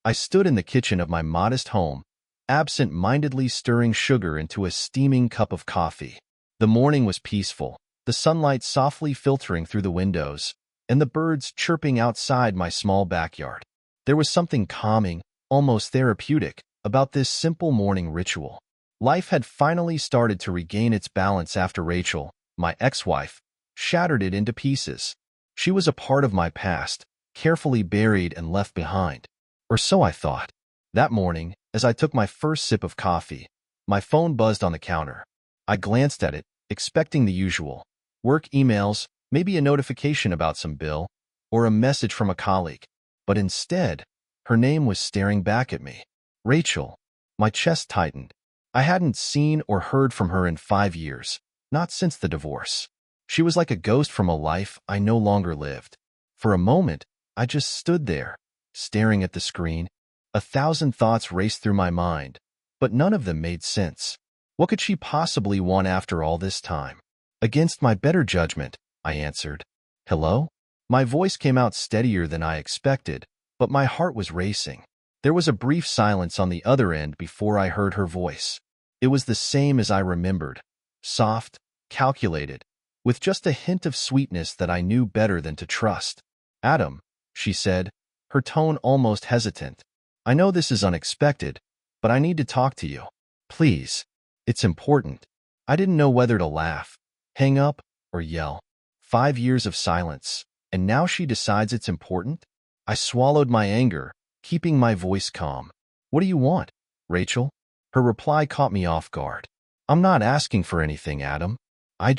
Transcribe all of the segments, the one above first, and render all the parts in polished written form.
I stood in the kitchen of my modest home, absent-mindedly stirring sugar into a steaming cup of coffee. The morning was peaceful, the sunlight softly filtering through the windows, and the birds chirping outside my small backyard. There was something calming, almost therapeutic, about this simple morning ritual. Life had finally started to regain its balance after Rachel, my ex-wife, shattered it into pieces. She was a part of my past, carefully buried and left behind. Or so I thought. That morning, as I took my first sip of coffee, my phone buzzed on the counter. I glanced at it, expecting the usual. Work emails, maybe a notification about some bill, or a message from a colleague. But instead, her name was staring back at me. Rachel. My chest tightened. I hadn't seen or heard from her in 5 years, not since the divorce. She was like a ghost from a life I no longer lived. For a moment, I just stood there, staring at the screen. 1,000 thoughts raced through my mind, but none of them made sense. What could she possibly want after all this time? Against my better judgment, I answered. Hello? My voice came out steadier than I expected, but my heart was racing. There was a brief silence on the other end before I heard her voice. It was the same as I remembered, soft, calculated, with just a hint of sweetness that I knew better than to trust. Adam, she said, her tone almost hesitant. I know this is unexpected, but I need to talk to you. Please. It's important. I didn't know whether to laugh, hang up, or yell. 5 years of silence, and now she decides it's important? I swallowed my anger, keeping my voice calm. What do you want, Rachel? Her reply caught me off guard. I'm not asking for anything, Adam. I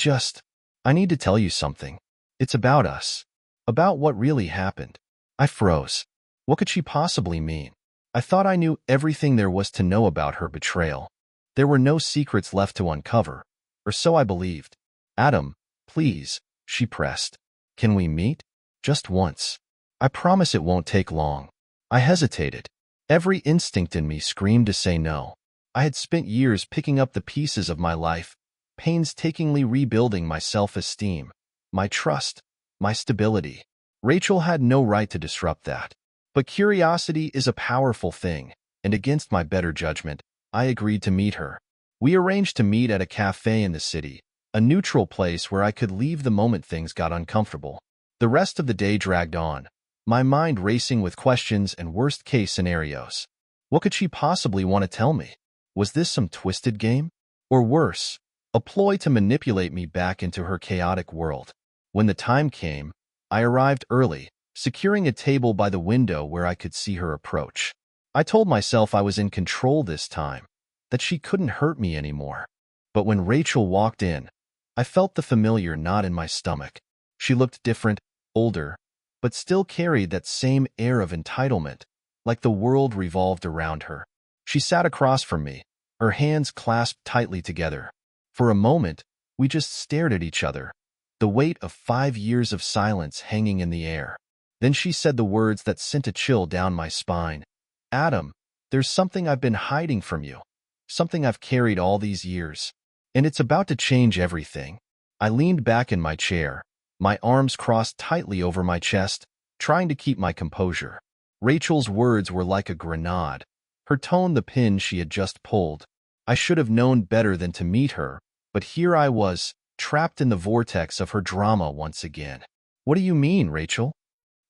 need to tell you something. It's about us. About what really happened. I froze. What could she possibly mean? I thought I knew everything there was to know about her betrayal. There were no secrets left to uncover, or so I believed. Adam, please, she pressed. Can we meet? Just once. I promise it won't take long. I hesitated. Every instinct in me screamed to say no. I had spent years picking up the pieces of my life, painstakingly rebuilding my self-esteem, my trust, my stability. Rachel had no right to disrupt that. But curiosity is a powerful thing, and against my better judgment, I agreed to meet her. We arranged to meet at a cafe in the city, a neutral place where I could leave the moment things got uncomfortable. The rest of the day dragged on, my mind racing with questions and worst-case scenarios. What could she possibly want to tell me? Was this some twisted game? Or worse, a ploy to manipulate me back into her chaotic world? When the time came, I arrived early, securing a table by the window where I could see her approach. I told myself I was in control this time, that she couldn't hurt me anymore. But when Rachel walked in, I felt the familiar knot in my stomach. She looked different, older, but still carried that same air of entitlement, like the world revolved around her. She sat across from me, her hands clasped tightly together. For a moment, we just stared at each other, the weight of 5 years of silence hanging in the air. Then she said the words that sent a chill down my spine. Adam, there's something I've been hiding from you, something I've carried all these years, and it's about to change everything. I leaned back in my chair, my arms crossed tightly over my chest, trying to keep my composure. Rachel's words were like a grenade, her tone the pin she had just pulled. I should have known better than to meet her, but here I was, trapped in the vortex of her drama once again. What do you mean, Rachel?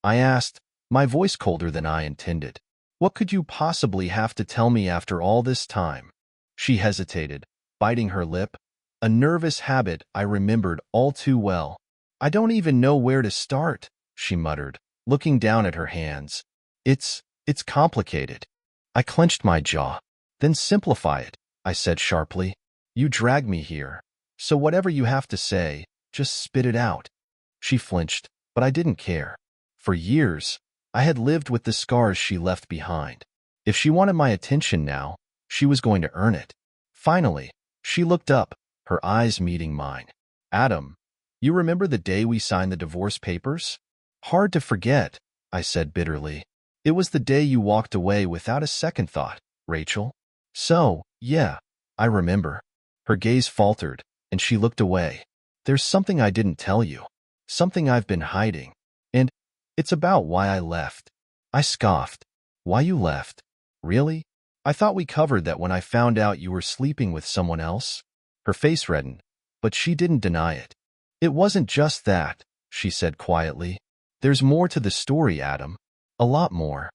I asked, my voice colder than I intended. What could you possibly have to tell me after all this time? She hesitated, biting her lip, a nervous habit I remembered all too well. I don't even know where to start, she muttered, looking down at her hands. It's complicated. I clenched my jaw. Then simplify it, I said sharply. You dragged me here, so whatever you have to say, just spit it out. She flinched, but I didn't care. For years, I had lived with the scars she left behind. If she wanted my attention now, she was going to earn it. Finally, she looked up, her eyes meeting mine. Adam, you remember the day we signed the divorce papers? Hard to forget, I said bitterly. It was the day you walked away without a second thought, Rachel. So, yeah, I remember. Her gaze faltered, and she looked away. There's something I didn't tell you, something I've been hiding, and it's about why I left. I scoffed. Why you left? Really? I thought we covered that when I found out you were sleeping with someone else. Her face reddened, but she didn't deny it. It wasn't just that, she said quietly. There's more to the story, Adam. A lot more.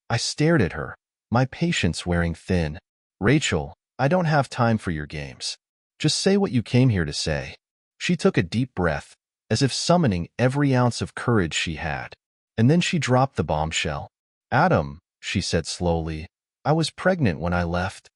I stared at her, my patience wearing thin. Rachel, I don't have time for your games. Just say what you came here to say. She took a deep breath, as if summoning every ounce of courage she had. And then she dropped the bombshell. Adam, she said slowly, I was pregnant when I left.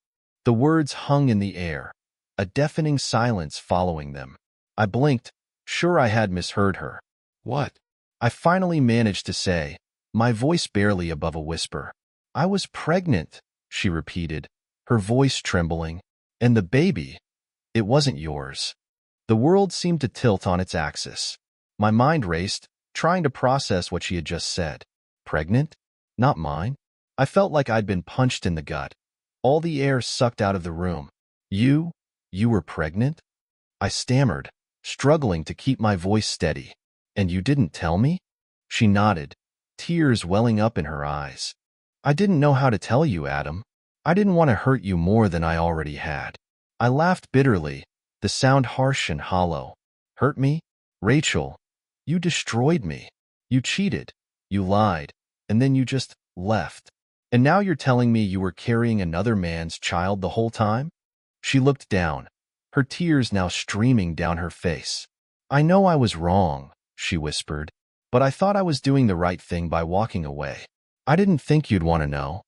The words hung in the air, a deafening silence following them. I blinked, sure I had misheard her. What? I finally managed to say, my voice barely above a whisper. I was pregnant, she repeated, her voice trembling. And the baby, it wasn't yours. The world seemed to tilt on its axis. My mind raced, trying to process what she had just said. Pregnant? Not mine? I felt like I'd been punched in the gut. All the air sucked out of the room. You were pregnant? I stammered, struggling to keep my voice steady. And you didn't tell me? She nodded, tears welling up in her eyes. I didn't know how to tell you, Adam. I didn't want to hurt you more than I already had. I laughed bitterly, the sound harsh and hollow. Hurt me? Rachel, you destroyed me. You cheated. You lied. And then you just left. And now you're telling me you were carrying another man's child the whole time? She looked down, her tears now streaming down her face. I know I was wrong, she whispered, but I thought I was doing the right thing by walking away. I didn't think you'd want to know.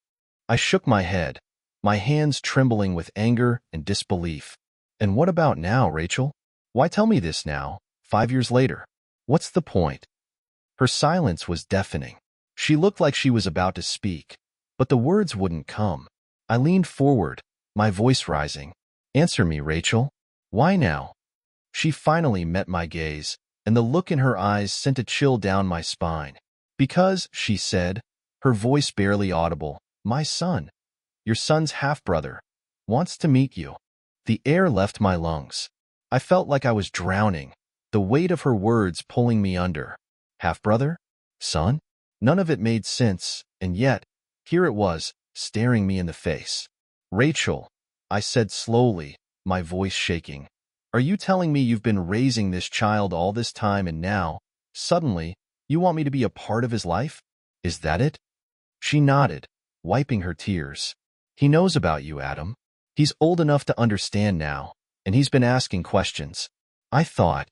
I shook my head, my hands trembling with anger and disbelief. And what about now, Rachel? Why tell me this now, 5 years later? What's the point? Her silence was deafening. She looked like she was about to speak, but the words wouldn't come. I leaned forward, my voice rising. Answer me, Rachel. Why now? She finally met my gaze, and the look in her eyes sent a chill down my spine. Because, she said, her voice barely audible, my son, your son's half-brother, wants to meet you. The air left my lungs. I felt like I was drowning, the weight of her words pulling me under. Half-brother? Son? None of it made sense, and yet, here it was, staring me in the face. Rachel, I said slowly, my voice shaking. Are you telling me you've been raising this child all this time and now, suddenly, you want me to be a part of his life? Is that it? She nodded, wiping her tears. He knows about you, Adam. He's old enough to understand now, and he's been asking questions. I thought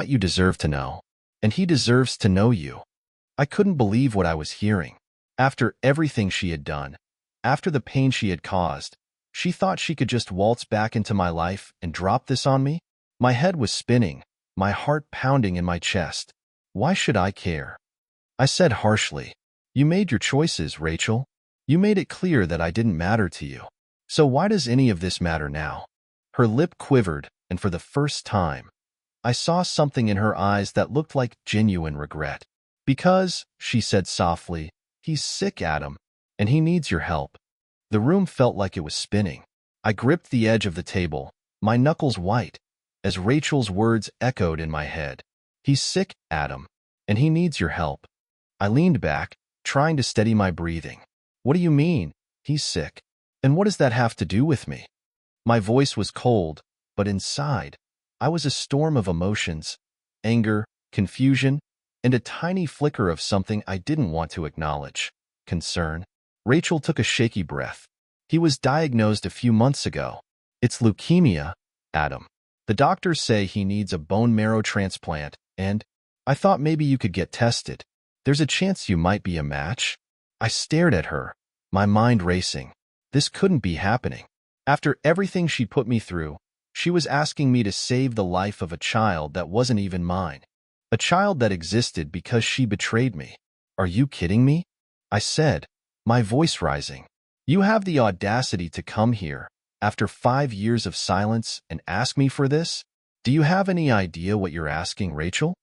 you deserved to know, and he deserves to know you. I couldn't believe what I was hearing. After everything she had done, after the pain she had caused, she thought she could just waltz back into my life and drop this on me? My head was spinning, my heart pounding in my chest. Why should I care? I said harshly, you made your choices, Rachel. You made it clear that I didn't matter to you. So why does any of this matter now? Her lip quivered, and for the first time, I saw something in her eyes that looked like genuine regret. Because, she said softly, he's sick, Adam, and he needs your help. The room felt like it was spinning. I gripped the edge of the table, my knuckles white, as Rachel's words echoed in my head. He's sick, Adam, and he needs your help. I leaned back, trying to steady my breathing. What do you mean, he's sick? And what does that have to do with me? My voice was cold, but inside, I was a storm of emotions, anger, confusion, and a tiny flicker of something I didn't want to acknowledge. Concern. Rachel took a shaky breath. He was diagnosed a few months ago. It's leukemia, Adam. The doctors say he needs a bone marrow transplant, and I thought maybe you could get tested. There's a chance you might be a match. I stared at her, my mind racing. This couldn't be happening. After everything she put me through, she was asking me to save the life of a child that wasn't even mine. A child that existed because she betrayed me. Are you kidding me? I said, my voice rising. You have the audacity to come here, after 5 years of silence, and ask me for this? Do you have any idea what you're asking, Rachel?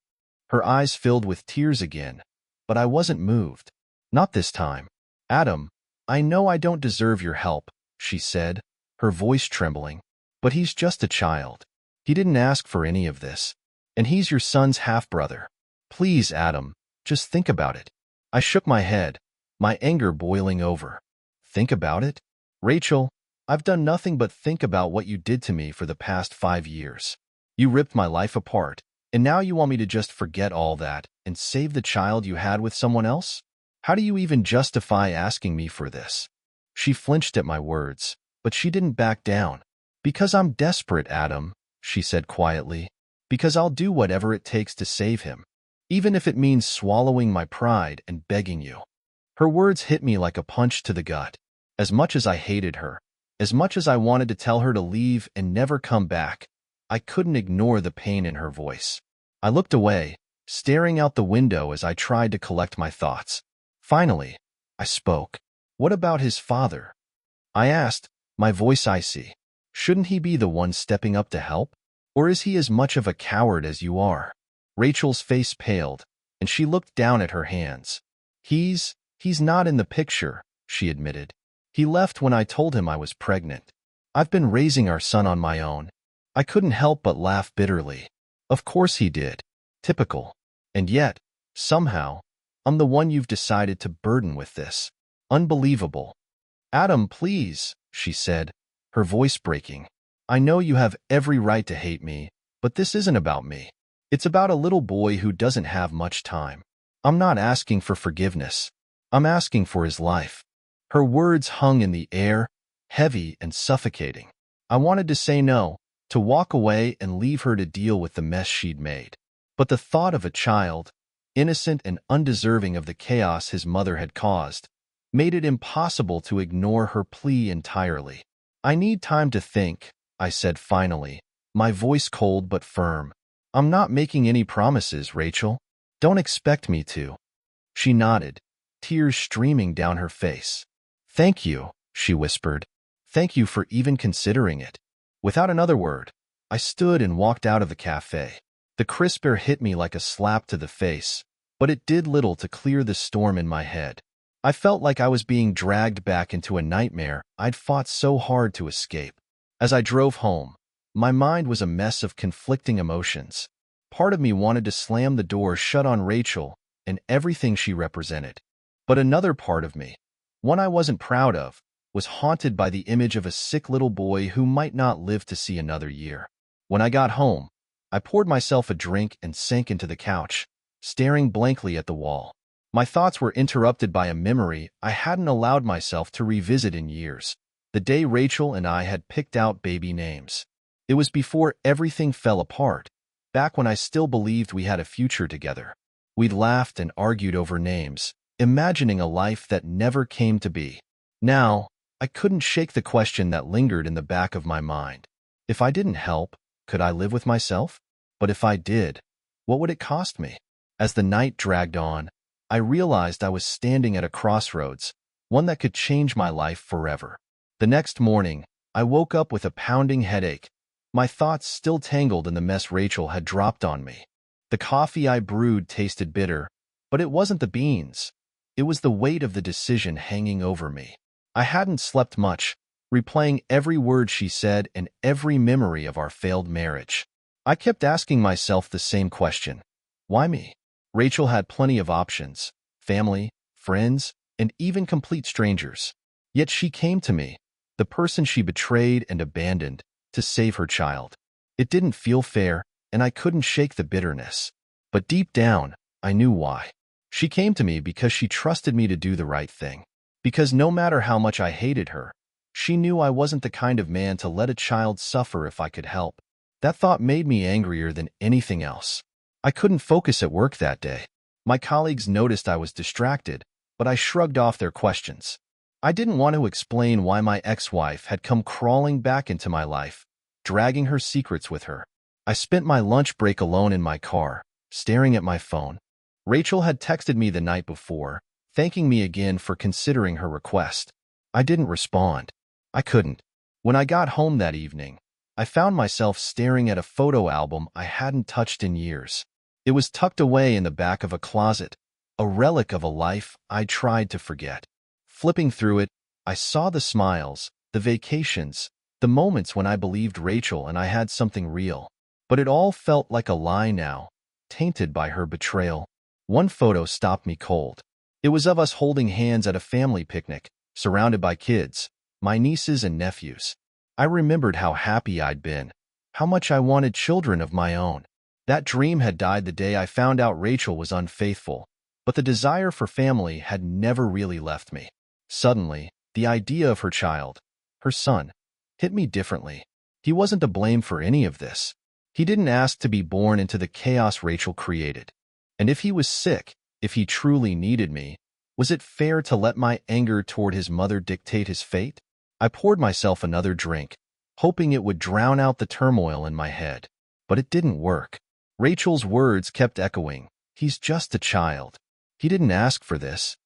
Her eyes filled with tears again, but I wasn't moved. Not this time. Adam, I know I don't deserve your help, she said, her voice trembling. But he's just a child. He didn't ask for any of this. And he's your son's half-brother. Please, Adam, just think about it. I shook my head, my anger boiling over. Think about it? Rachel, I've done nothing but think about what you did to me for the past 5 years. You ripped my life apart, and now you want me to just forget all that and save the child you had with someone else? How do you even justify asking me for this? She flinched at my words, but she didn't back down. Because I'm desperate, Adam, she said quietly. Because I'll do whatever it takes to save him, even if it means swallowing my pride and begging you. Her words hit me like a punch to the gut. As much as I hated her, as much as I wanted to tell her to leave and never come back, I couldn't ignore the pain in her voice. I looked away, staring out the window as I tried to collect my thoughts. Finally, I spoke. What about his father? I asked, my voice icy. Shouldn't he be the one stepping up to help? Or is he as much of a coward as you are? Rachel's face paled, and she looked down at her hands. He's not in the picture, she admitted. He left when I told him I was pregnant. I've been raising our son on my own. I couldn't help but laugh bitterly. Of course he did. Typical. And yet, somehow, I'm the one you've decided to burden with this. Unbelievable. Adam, please, she said, her voice breaking. I know you have every right to hate me, but this isn't about me. It's about a little boy who doesn't have much time. I'm not asking for forgiveness. I'm asking for his life. Her words hung in the air, heavy and suffocating. I wanted to say no, to walk away and leave her to deal with the mess she'd made. But the thought of a child, innocent and undeserving of the chaos his mother had caused, made it impossible to ignore her plea entirely. I need time to think, I said finally, my voice cold but firm. I'm not making any promises, Rachel. Don't expect me to. She nodded, tears streaming down her face. Thank you, she whispered. Thank you for even considering it. Without another word, I stood and walked out of the cafe. The crisp air hit me like a slap to the face, but it did little to clear the storm in my head. I felt like I was being dragged back into a nightmare I'd fought so hard to escape. As I drove home, my mind was a mess of conflicting emotions. Part of me wanted to slam the door shut on Rachel and everything she represented. But another part of me, one I wasn't proud of, was haunted by the image of a sick little boy who might not live to see another year. When I got home, I poured myself a drink and sank into the couch, staring blankly at the wall. My thoughts were interrupted by a memory I hadn't allowed myself to revisit in years. The day Rachel and I had picked out baby names. It was before everything fell apart, back when I still believed we had a future together. We'd laughed and argued over names, imagining a life that never came to be. Now, I couldn't shake the question that lingered in the back of my mind. If I didn't help, could I live with myself? But if I did, what would it cost me? As the night dragged on, I realized I was standing at a crossroads, one that could change my life forever. The next morning, I woke up with a pounding headache, my thoughts still tangled in the mess Rachel had dropped on me. The coffee I brewed tasted bitter, but it wasn't the beans. It was the weight of the decision hanging over me. I hadn't slept much, replaying every word she said and every memory of our failed marriage. I kept asking myself the same question. Why me? Rachel had plenty of options, family, friends, and even complete strangers. Yet she came to me, the person she betrayed and abandoned, to save her child. It didn't feel fair, and I couldn't shake the bitterness. But deep down, I knew why. She came to me because she trusted me to do the right thing. Because no matter how much I hated her, she knew I wasn't the kind of man to let a child suffer if I could help. That thought made me angrier than anything else. I couldn't focus at work that day. My colleagues noticed I was distracted, but I shrugged off their questions. I didn't want to explain why my ex-wife had come crawling back into my life, dragging her secrets with her. I spent my lunch break alone in my car, staring at my phone. Rachel had texted me the night before, thanking me again for considering her request. I didn't respond. I couldn't. When I got home that evening, I found myself staring at a photo album I hadn't touched in years. It was tucked away in the back of a closet, a relic of a life I tried to forget. Flipping through it, I saw the smiles, the vacations, the moments when I believed Rachel and I had something real. But it all felt like a lie now, tainted by her betrayal. One photo stopped me cold. It was of us holding hands at a family picnic, surrounded by kids, my nieces and nephews. I remembered how happy I'd been, how much I wanted children of my own. That dream had died the day I found out Rachel was unfaithful, but the desire for family had never really left me. Suddenly, the idea of her child, her son, hit me differently. He wasn't to blame for any of this. He didn't ask to be born into the chaos Rachel created. And if he was sick, if he truly needed me, was it fair to let my anger toward his mother dictate his fate? I poured myself another drink, hoping it would drown out the turmoil in my head. But it didn't work. Rachel's words kept echoing. He's just a child. He didn't ask for this.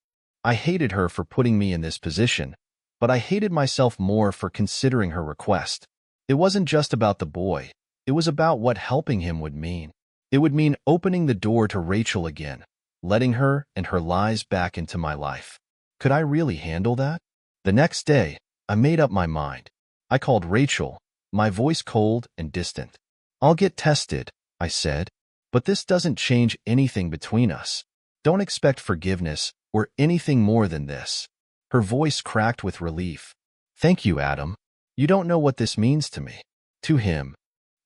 I hated her for putting me in this position, but I hated myself more for considering her request. It wasn't just about the boy. It was about what helping him would mean. It would mean opening the door to Rachel again, letting her and her lies back into my life. Could I really handle that? The next day, I made up my mind. I called Rachel, my voice cold and distant. "I'll get tested," I said, "but this doesn't change anything between us. Don't expect forgiveness or anything more than this." Her voice cracked with relief. "Thank you, Adam. You don't know what this means to me." To him.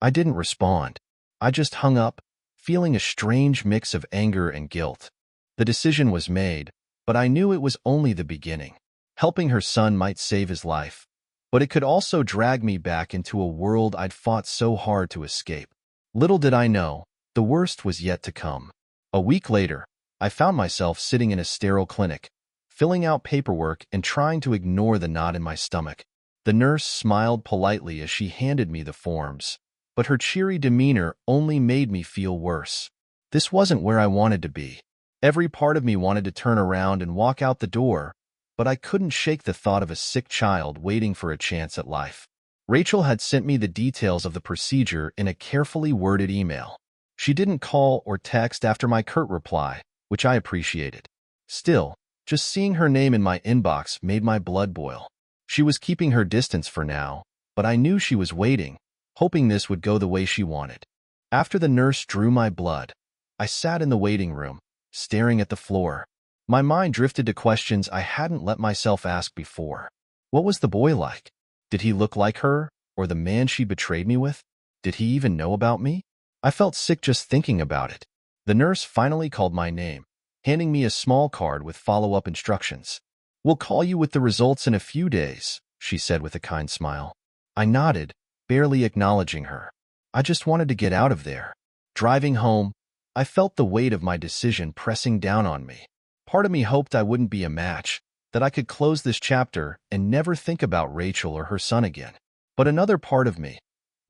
I didn't respond. I just hung up, feeling a strange mix of anger and guilt. The decision was made, but I knew it was only the beginning. Helping her son might save his life, but it could also drag me back into a world I'd fought so hard to escape. Little did I know, the worst was yet to come. A week later, I found myself sitting in a sterile clinic, filling out paperwork and trying to ignore the knot in my stomach. The nurse smiled politely as she handed me the forms, but her cheery demeanor only made me feel worse. This wasn't where I wanted to be. Every part of me wanted to turn around and walk out the door, but I couldn't shake the thought of a sick child waiting for a chance at life. Rachel had sent me the details of the procedure in a carefully worded email. She didn't call or text after my curt reply, which I appreciated. Still, just seeing her name in my inbox made my blood boil. She was keeping her distance for now, but I knew she was waiting, hoping this would go the way she wanted. After the nurse drew my blood, I sat in the waiting room, staring at the floor. My mind drifted to questions I hadn't let myself ask before. What was the boy like? Did he look like her, or the man she betrayed me with? Did he even know about me? I felt sick just thinking about it. The nurse finally called my name, handing me a small card with follow-up instructions. "We'll call you with the results in a few days," she said with a kind smile. I nodded, barely acknowledging her. I just wanted to get out of there. Driving home, I felt the weight of my decision pressing down on me. Part of me hoped I wouldn't be a match, that I could close this chapter and never think about Rachel or her son again. But another part of me,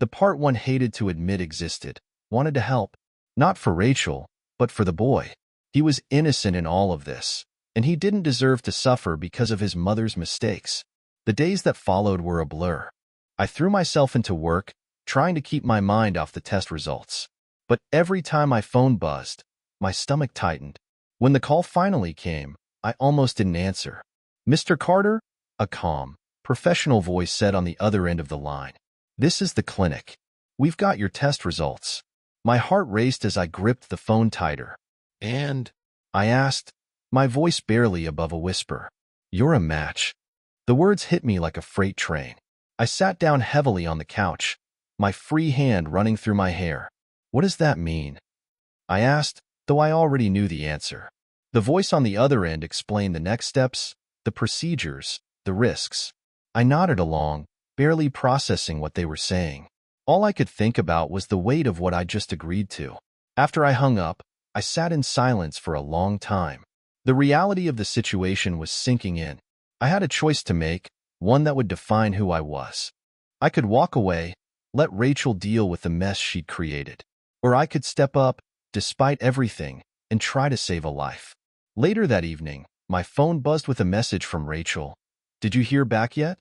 the part one hated to admit existed, wanted to help, not for Rachel, but for the boy. He was innocent in all of this, and he didn't deserve to suffer because of his mother's mistakes. The days that followed were a blur. I threw myself into work, trying to keep my mind off the test results. But every time my phone buzzed, my stomach tightened. When the call finally came, I almost didn't answer. "Mr. Carter?" a calm, professional voice said on the other end of the line. "This is the clinic. We've got your test results." My heart raced as I gripped the phone tighter. "And?" I asked, my voice barely above a whisper. "You're a match." The words hit me like a freight train. I sat down heavily on the couch, my free hand running through my hair. "What does that mean?" I asked, though I already knew the answer. The voice on the other end explained the next steps, the procedures, the risks. I nodded along, barely processing what they were saying. All I could think about was the weight of what I'd just agreed to. After I hung up, I sat in silence for a long time. The reality of the situation was sinking in. I had a choice to make, one that would define who I was. I could walk away, let Rachel deal with the mess she'd created. Or I could step up, despite everything, and try to save a life. Later that evening, my phone buzzed with a message from Rachel. "Did you hear back yet?"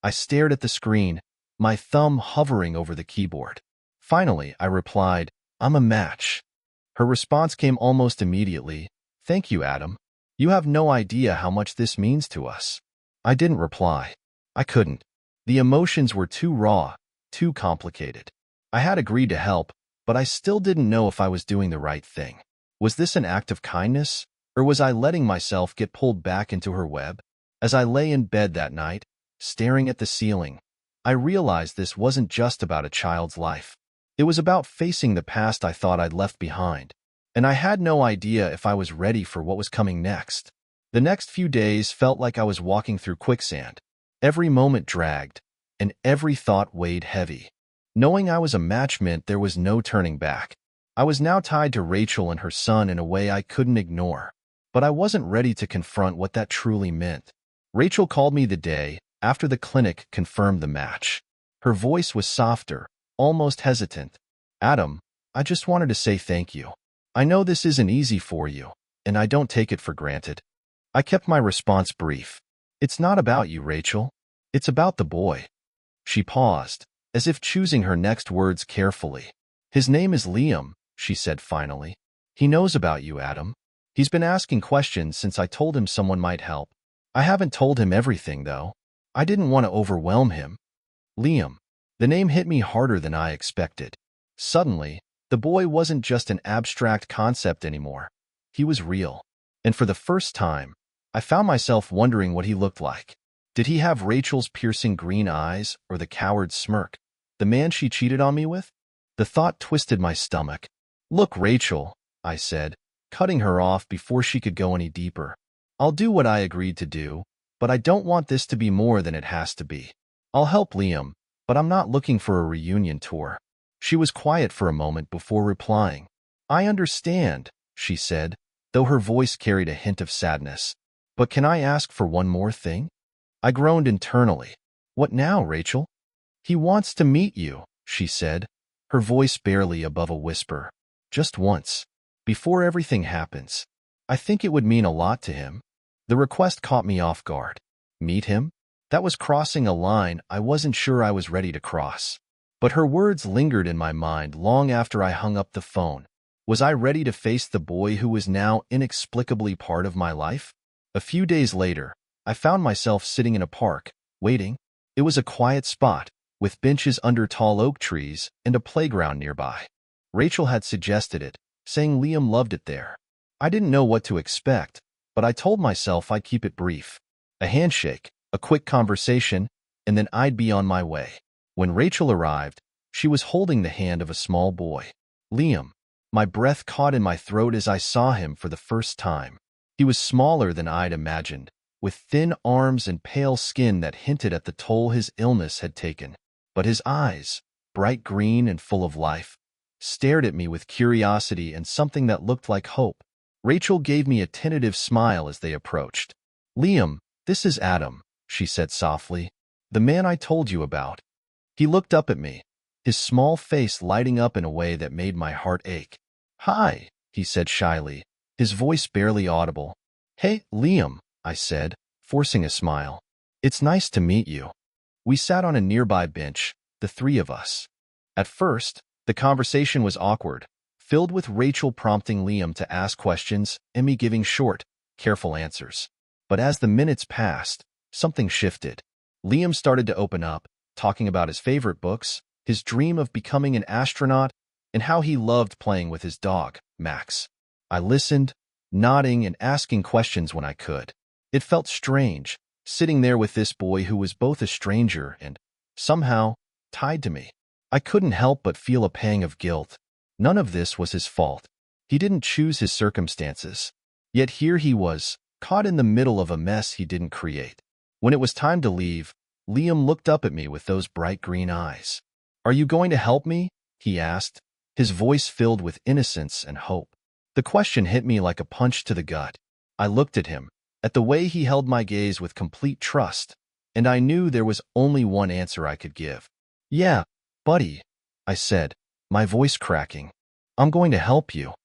I stared at the screen, my thumb hovering over the keyboard. Finally, I replied, "I'm a match." Her response came almost immediately. "Thank you, Adam. You have no idea how much this means to us." I didn't reply. I couldn't. The emotions were too raw, too complicated. I had agreed to help, but I still didn't know if I was doing the right thing. Was this an act of kindness, Or was I letting myself get pulled back into her web? As I lay in bed that night, staring at the ceiling, I realized this wasn't just about a child's life. It was about facing the past I thought I'd left behind, and I had no idea if I was ready for what was coming next. The next few days felt like I was walking through quicksand. Every moment dragged, and every thought weighed heavy. Knowing I was a match meant there was no turning back. I was now tied to Rachel and her son in a way I couldn't ignore, but I wasn't ready to confront what that truly meant. Rachel called me the day after the clinic confirmed the match. Her voice was softer, almost hesitant. "Adam, I just wanted to say thank you. I know this isn't easy for you, and I don't take it for granted." I kept my response brief. "It's not about you, Rachel. It's about the boy." She paused, as if choosing her next words carefully. "His name is Liam," she said finally. "He knows about you, Adam. He's been asking questions since I told him someone might help. I haven't told him everything, though. I didn't want to overwhelm him." Liam. The name hit me harder than I expected. Suddenly, the boy wasn't just an abstract concept anymore. He was real. And for the first time, I found myself wondering what he looked like. Did he have Rachel's piercing green eyes or the coward's smirk? The man she cheated on me with? The thought twisted my stomach. "Look, Rachel," I said, cutting her off before she could go any deeper. "I'll do what I agreed to do, but I don't want this to be more than it has to be. I'll help Liam, but I'm not looking for a reunion tour." She was quiet for a moment before replying. "I understand," she said, though her voice carried a hint of sadness. "But can I ask for one more thing?" I groaned internally. "What now, Rachel?" "He wants to meet you," she said, her voice barely above a whisper. "Just once. Before everything happens. I think it would mean a lot to him." The request caught me off guard. Meet him? That was crossing a line I wasn't sure I was ready to cross. But her words lingered in my mind long after I hung up the phone. Was I ready to face the boy who was now inexplicably part of my life? A few days later, I found myself sitting in a park, waiting. It was a quiet spot, with benches under tall oak trees and a playground nearby. Rachel had suggested it, saying Liam loved it there. I didn't know what to expect, but I told myself I'd keep it brief. A handshake, a quick conversation, and then I'd be on my way. When Rachel arrived, she was holding the hand of a small boy. Liam. My breath caught in my throat as I saw him for the first time. He was smaller than I'd imagined, with thin arms and pale skin that hinted at the toll his illness had taken. But his eyes, bright green and full of life, stared at me with curiosity and something that looked like hope. Rachel gave me a tentative smile as they approached. "Liam, this is Adam," she said softly. "The man I told you about." He looked up at me, his small face lighting up in a way that made my heart ache. "Hi," he said shyly, his voice barely audible. "Hey, Liam," I said, forcing a smile. "It's nice to meet you." We sat on a nearby bench, the three of us. At first, the conversation was awkward, filled with Rachel prompting Liam to ask questions and me giving short, careful answers. But as the minutes passed, something shifted. Liam started to open up, talking about his favorite books, his dream of becoming an astronaut, and how he loved playing with his dog, Max. I listened, nodding and asking questions when I could. It felt strange, sitting there with this boy who was both a stranger and, somehow, tied to me. I couldn't help but feel a pang of guilt. None of this was his fault. He didn't choose his circumstances. Yet here he was, caught in the middle of a mess he didn't create. When it was time to leave, Liam looked up at me with those bright green eyes. "Are you going to help me?" he asked, his voice filled with innocence and hope. The question hit me like a punch to the gut. I looked at him, at the way he held my gaze with complete trust, and I knew there was only one answer I could give. "Yeah, buddy," I said, my voice cracking. "I'm going to help you."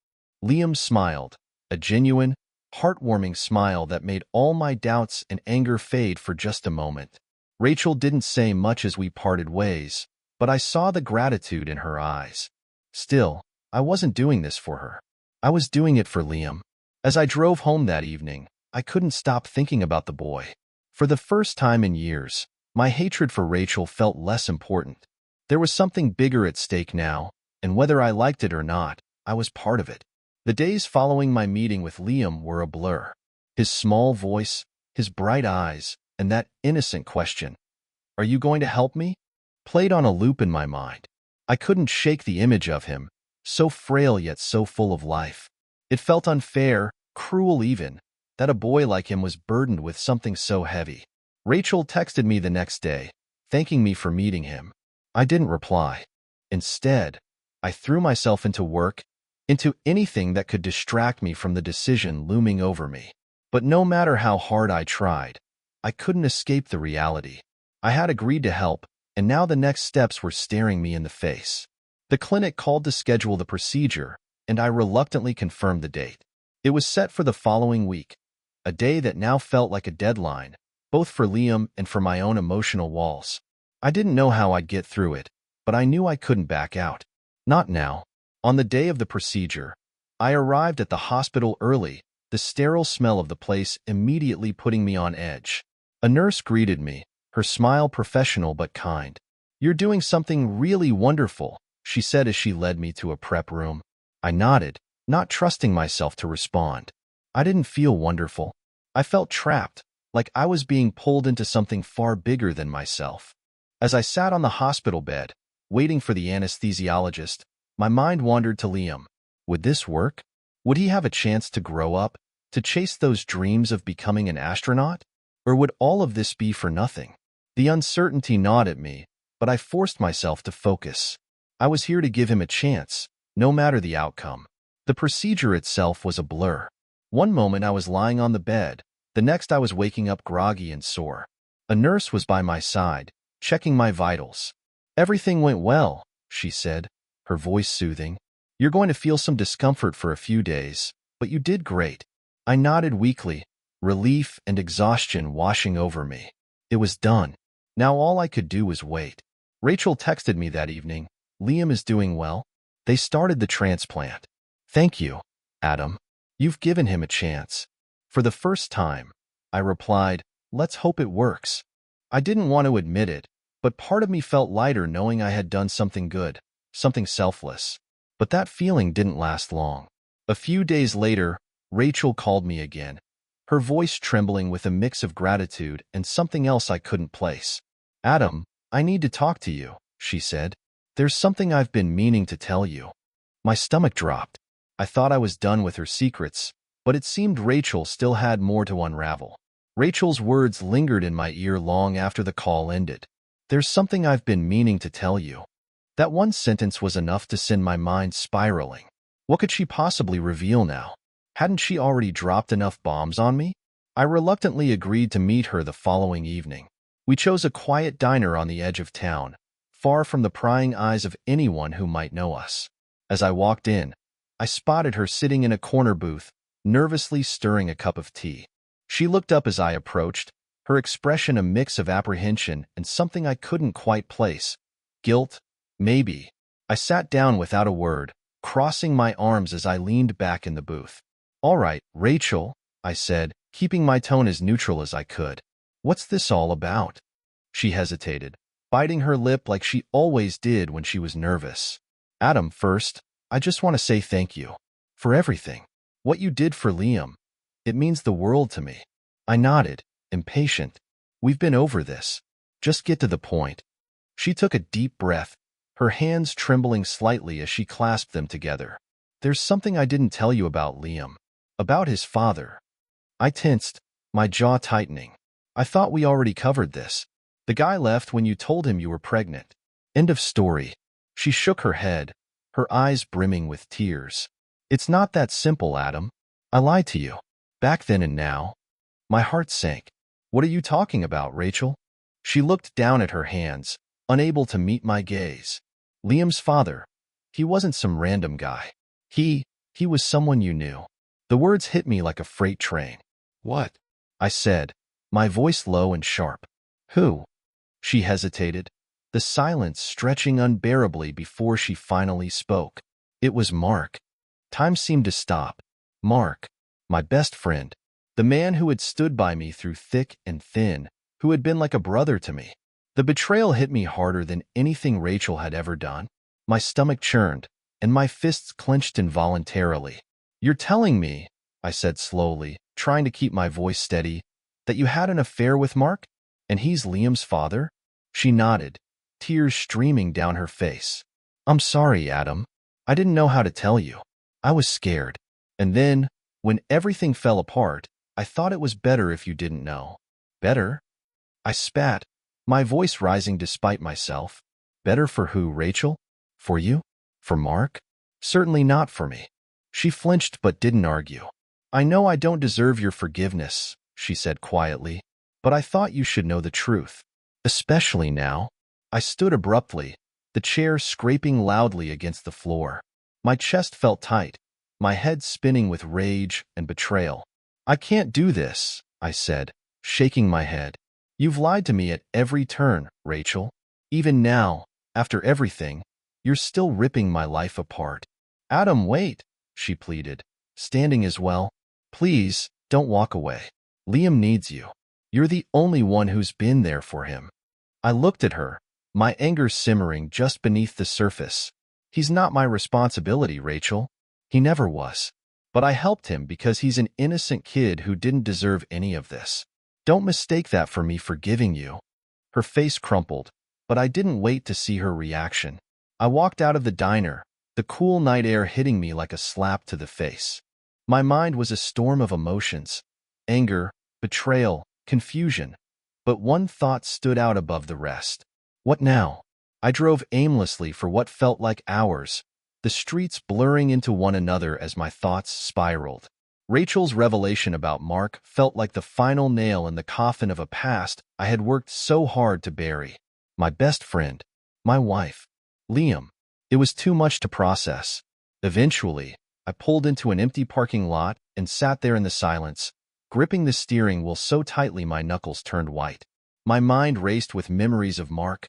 Liam smiled, a genuine, heartwarming smile that made all my doubts and anger fade for just a moment. Rachel didn't say much as we parted ways, but I saw the gratitude in her eyes. Still, I wasn't doing this for her. I was doing it for Liam. As I drove home that evening, I couldn't stop thinking about the boy. For the first time in years, my hatred for Rachel felt less important. There was something bigger at stake now, and whether I liked it or not, I was part of it. The days following my meeting with Liam were a blur. His small voice, his bright eyes, and that innocent question, "Are you going to help me?" played on a loop in my mind. I couldn't shake the image of him, so frail yet so full of life. It felt unfair, cruel even, that a boy like him was burdened with something so heavy. Rachel texted me the next day, thanking me for meeting him. I didn't reply. Instead, I threw myself into work, into anything that could distract me from the decision looming over me. But no matter how hard I tried, I couldn't escape the reality. I had agreed to help, and now the next steps were staring me in the face. The clinic called to schedule the procedure, and I reluctantly confirmed the date. It was set for the following week, a day that now felt like a deadline, both for Liam and for my own emotional walls. I didn't know how I'd get through it, but I knew I couldn't back out. Not now. On the day of the procedure, I arrived at the hospital early, the sterile smell of the place immediately putting me on edge. A nurse greeted me, her smile professional but kind. "You're doing something really wonderful," she said as she led me to a prep room. I nodded, not trusting myself to respond. I didn't feel wonderful. I felt trapped, like I was being pulled into something far bigger than myself. As I sat on the hospital bed, waiting for the anesthesiologist, my mind wandered to Liam. Would this work? Would he have a chance to grow up, to chase those dreams of becoming an astronaut? Or would all of this be for nothing? The uncertainty gnawed at me, but I forced myself to focus. I was here to give him a chance, no matter the outcome. The procedure itself was a blur. One moment I was lying on the bed, the next I was waking up groggy and sore. A nurse was by my side, checking my vitals. "Everything went well," she said, her voice soothing. "You're going to feel some discomfort for a few days, but you did great." I nodded weakly, relief and exhaustion washing over me. It was done. Now all I could do was wait. Rachel texted me that evening, "Liam is doing well. They started the transplant. Thank you, Adam. You've given him a chance." For the first time, I replied, "Let's hope it works." I didn't want to admit it, but part of me felt lighter knowing I had done something good, something selfless. But that feeling didn't last long. A few days later, Rachel called me again, her voice trembling with a mix of gratitude and something else I couldn't place. "Adam, I need to talk to you," she said. "There's something I've been meaning to tell you." My stomach dropped. I thought I was done with her secrets, but it seemed Rachel still had more to unravel. Rachel's words lingered in my ear long after the call ended. "There's something I've been meaning to tell you." That one sentence was enough to send my mind spiraling. What could she possibly reveal now? Hadn't she already dropped enough bombs on me? I reluctantly agreed to meet her the following evening. We chose a quiet diner on the edge of town, far from the prying eyes of anyone who might know us. As I walked in, I spotted her sitting in a corner booth, nervously stirring a cup of tea. She looked up as I approached, her expression a mix of apprehension and something I couldn't quite place. Guilt? Maybe. I sat down without a word, crossing my arms as I leaned back in the booth. "All right, Rachel," I said, keeping my tone as neutral as I could. "What's this all about?" She hesitated, biting her lip like she always did when she was nervous. "Adam, first, I just want to say thank you. For everything. What you did for Liam. It means the world to me." I nodded, impatient. "We've been over this. Just get to the point." She took a deep breath, her hands trembling slightly as she clasped them together. "There's something I didn't tell you about Liam. About his father." I tensed, my jaw tightening. "I thought we already covered this. The guy left when you told him you were pregnant. End of story." She shook her head, her eyes brimming with tears. "It's not that simple, Adam. I lied to you. Back then and now." My heart sank. "What are you talking about, Rachel?" She looked down at her hands, unable to meet my gaze. "Liam's father. He wasn't some random guy. He was someone you knew." The words hit me like a freight train. "What?" I said, my voice low and sharp. "Who?" She hesitated, the silence stretching unbearably before she finally spoke. "It was Mark." Time seemed to stop. Mark, my best friend, the man who had stood by me through thick and thin, who had been like a brother to me. The betrayal hit me harder than anything Rachel had ever done. My stomach churned, and my fists clenched involuntarily. You're telling me, I said slowly, trying to keep my voice steady, that you had an affair with Mark? And he's Liam's father? She nodded, tears streaming down her face. I'm sorry, Adam. I didn't know how to tell you. I was scared. And then, when everything fell apart, I thought it was better if you didn't know. Better? I spat, my voice rising despite myself. Better for who, Rachel? For you? For Mark? Certainly not for me. She flinched but didn't argue. I know I don't deserve your forgiveness, she said quietly, but I thought you should know the truth. Especially now. I stood abruptly, the chair scraping loudly against the floor. My chest felt tight, my head spinning with rage and betrayal. I can't do this, I said, shaking my head. You've lied to me at every turn, Rachel. Even now, after everything, you're still ripping my life apart. Adam, wait, she pleaded, standing as well. Please, don't walk away. Liam needs you. You're the only one who's been there for him. I looked at her, my anger simmering just beneath the surface. He's not my responsibility, Rachel. He never was. But I helped him because he's an innocent kid who didn't deserve any of this. Don't mistake that for me forgiving you. Her face crumpled, but I didn't wait to see her reaction. I walked out of the diner, the cool night air hitting me like a slap to the face. My mind was a storm of emotions, anger, betrayal, confusion, but one thought stood out above the rest. What now? I drove aimlessly for what felt like hours, the streets blurring into one another as my thoughts spiraled. Rachel's revelation about Mark felt like the final nail in the coffin of a past I had worked so hard to bury. My best friend, my wife, Liam. It was too much to process. Eventually, I pulled into an empty parking lot and sat there in the silence, gripping the steering wheel so tightly my knuckles turned white. My mind raced with memories of Mark,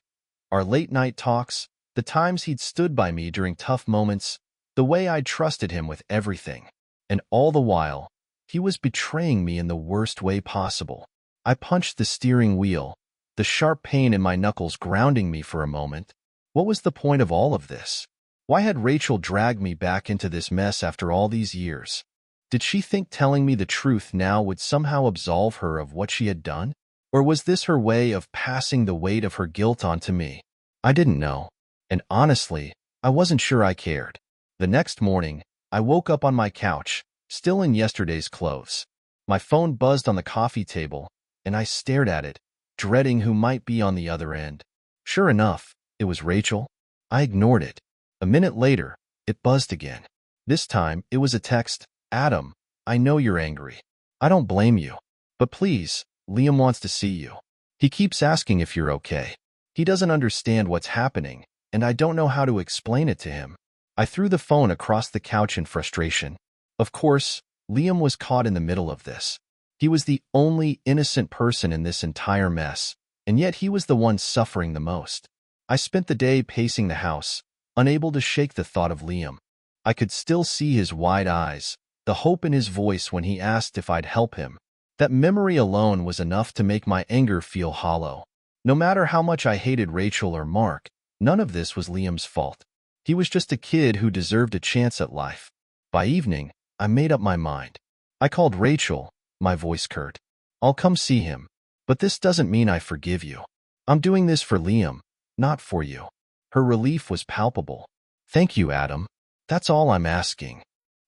our late-night talks, the times he'd stood by me during tough moments, the way I'd trusted him with everything. And all the while, he was betraying me in the worst way possible. I punched the steering wheel, the sharp pain in my knuckles grounding me for a moment. What was the point of all of this? Why had Rachel dragged me back into this mess after all these years? Did she think telling me the truth now would somehow absolve her of what she had done? Or was this her way of passing the weight of her guilt onto me? I didn't know. And honestly, I wasn't sure I cared. The next morning, I woke up on my couch, still in yesterday's clothes. My phone buzzed on the coffee table, and I stared at it, dreading who might be on the other end. Sure enough, it was Rachel. I ignored it. A minute later, it buzzed again. This time, it was a text. Adam, I know you're angry. I don't blame you. But please, Liam wants to see you. He keeps asking if you're okay. He doesn't understand what's happening, and I don't know how to explain it to him. I threw the phone across the couch in frustration. Of course, Liam was caught in the middle of this. He was the only innocent person in this entire mess, and yet he was the one suffering the most. I spent the day pacing the house, unable to shake the thought of Liam. I could still see his wide eyes, the hope in his voice when he asked if I'd help him. That memory alone was enough to make my anger feel hollow. No matter how much I hated Rachel or Mark, none of this was Liam's fault. He was just a kid who deserved a chance at life. By evening, I made up my mind. I called Rachel, my voice curt. I'll come see him. But this doesn't mean I forgive you. I'm doing this for Liam, not for you. Her relief was palpable. Thank you, Adam. That's all I'm asking.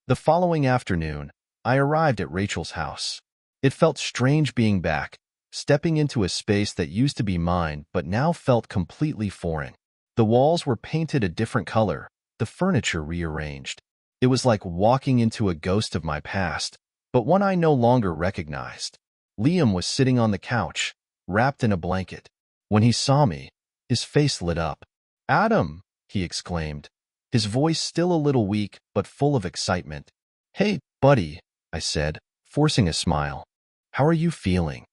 The following afternoon, I arrived at Rachel's house. It felt strange being back, stepping into a space that used to be mine but now felt completely foreign. The walls were painted a different color, the furniture rearranged. It was like walking into a ghost of my past, but one I no longer recognized. Liam was sitting on the couch, wrapped in a blanket. When he saw me, his face lit up. Adam, he exclaimed, his voice still a little weak but full of excitement. Hey, buddy, I said, forcing a smile. How are you feeling?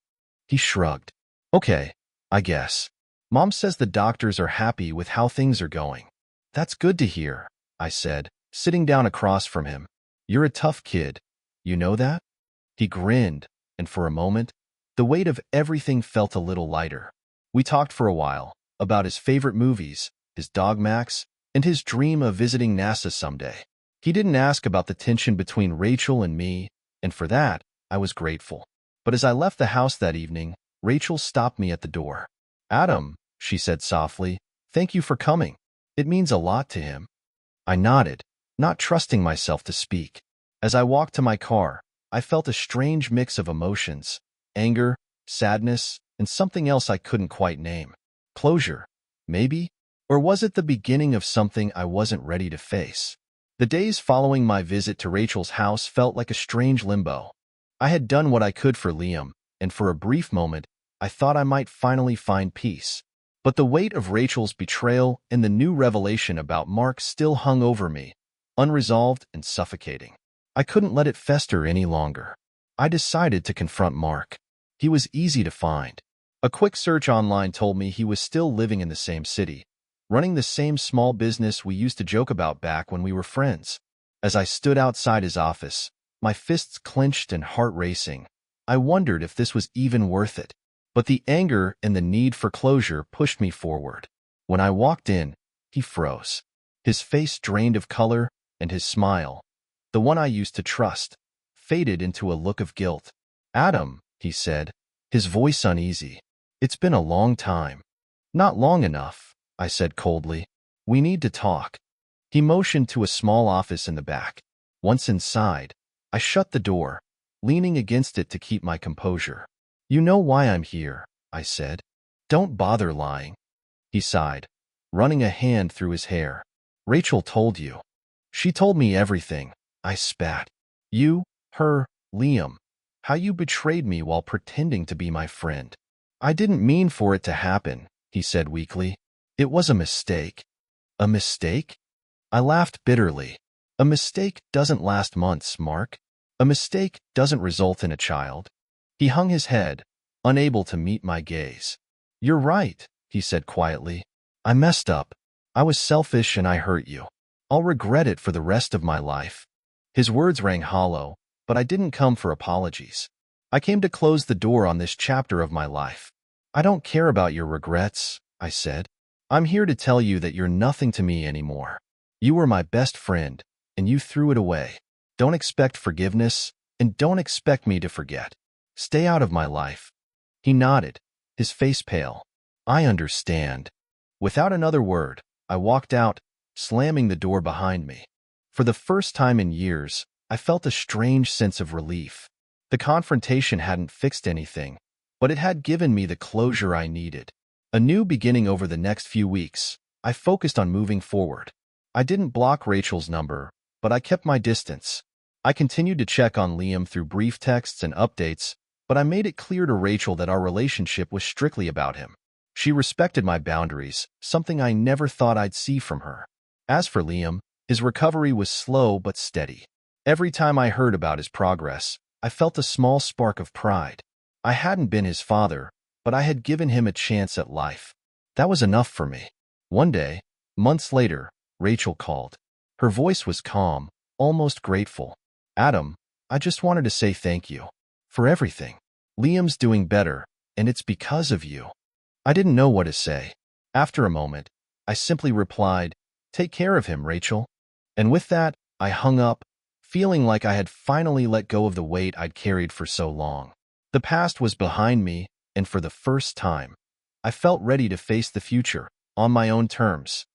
He shrugged. Okay, I guess. Mom says the doctors are happy with how things are going. That's good to hear, I said, sitting down across from him. You're a tough kid. You know that? He grinned, and for a moment, the weight of everything felt a little lighter. We talked for a while, about his favorite movies, his dog Max, and his dream of visiting NASA someday. He didn't ask about the tension between Rachel and me, and for that, I was grateful. But as I left the house that evening, Rachel stopped me at the door. "Adam," she said softly, "thank you for coming. It means a lot to him." I nodded, not trusting myself to speak. As I walked to my car, I felt a strange mix of emotions: anger, sadness, and something else I couldn't quite name. Closure, maybe? Or was it the beginning of something I wasn't ready to face? The days following my visit to Rachel's house felt like a strange limbo. I had done what I could for Liam, and for a brief moment, I thought I might finally find peace. But the weight of Rachel's betrayal and the new revelation about Mark still hung over me, unresolved and suffocating. I couldn't let it fester any longer. I decided to confront Mark. He was easy to find. A quick search online told me he was still living in the same city, running the same small business we used to joke about back when we were friends. As I stood outside his office, my fists clenched and heart racing, I wondered if this was even worth it. But the anger and the need for closure pushed me forward. When I walked in, he froze. His face drained of color, and his smile, the one I used to trust, faded into a look of guilt. "Adam," he said, his voice uneasy. "It's been a long time." "Not long enough," I said coldly. "We need to talk." He motioned to a small office in the back. Once inside, I shut the door, leaning against it to keep my composure. "You know why I'm here," I said. "Don't bother lying." He sighed, running a hand through his hair. "Rachel told you." "She told me everything," I spat. "You, her, Liam. How you betrayed me while pretending to be my friend." "I didn't mean for it to happen," he said weakly. "It was a mistake." "A mistake?" I laughed bitterly. "A mistake doesn't last months, Mark. A mistake doesn't result in a child." He hung his head, unable to meet my gaze. "You're right," he said quietly. "I messed up. I was selfish and I hurt you. I'll regret it for the rest of my life." His words rang hollow, but I didn't come for apologies. I came to close the door on this chapter of my life. "I don't care about your regrets," I said. "I'm here to tell you that you're nothing to me anymore. You were my best friend, and you threw it away. Don't expect forgiveness, and don't expect me to forget. Stay out of my life." He nodded, his face pale. "I understand." Without another word, I walked out, slamming the door behind me. For the first time in years, I felt a strange sense of relief. The confrontation hadn't fixed anything, but it had given me the closure I needed. A new beginning. Over the next few weeks, I focused on moving forward. I didn't block Rachel's number, but I kept my distance. I continued to check on Liam through brief texts and updates, but I made it clear to Rachel that our relationship was strictly about him. She respected my boundaries, something I never thought I'd see from her. As for Liam, his recovery was slow but steady. Every time I heard about his progress, I felt a small spark of pride. I hadn't been his father, but I had given him a chance at life. That was enough for me. One day, months later, Rachel called. Her voice was calm, almost grateful. "Adam, I just wanted to say thank you for everything. Liam's doing better, and it's because of you." I didn't know what to say. After a moment, I simply replied, "Take care of him, Rachel." And with that, I hung up, feeling like I had finally let go of the weight I'd carried for so long. The past was behind me, and for the first time, I felt ready to face the future, on my own terms.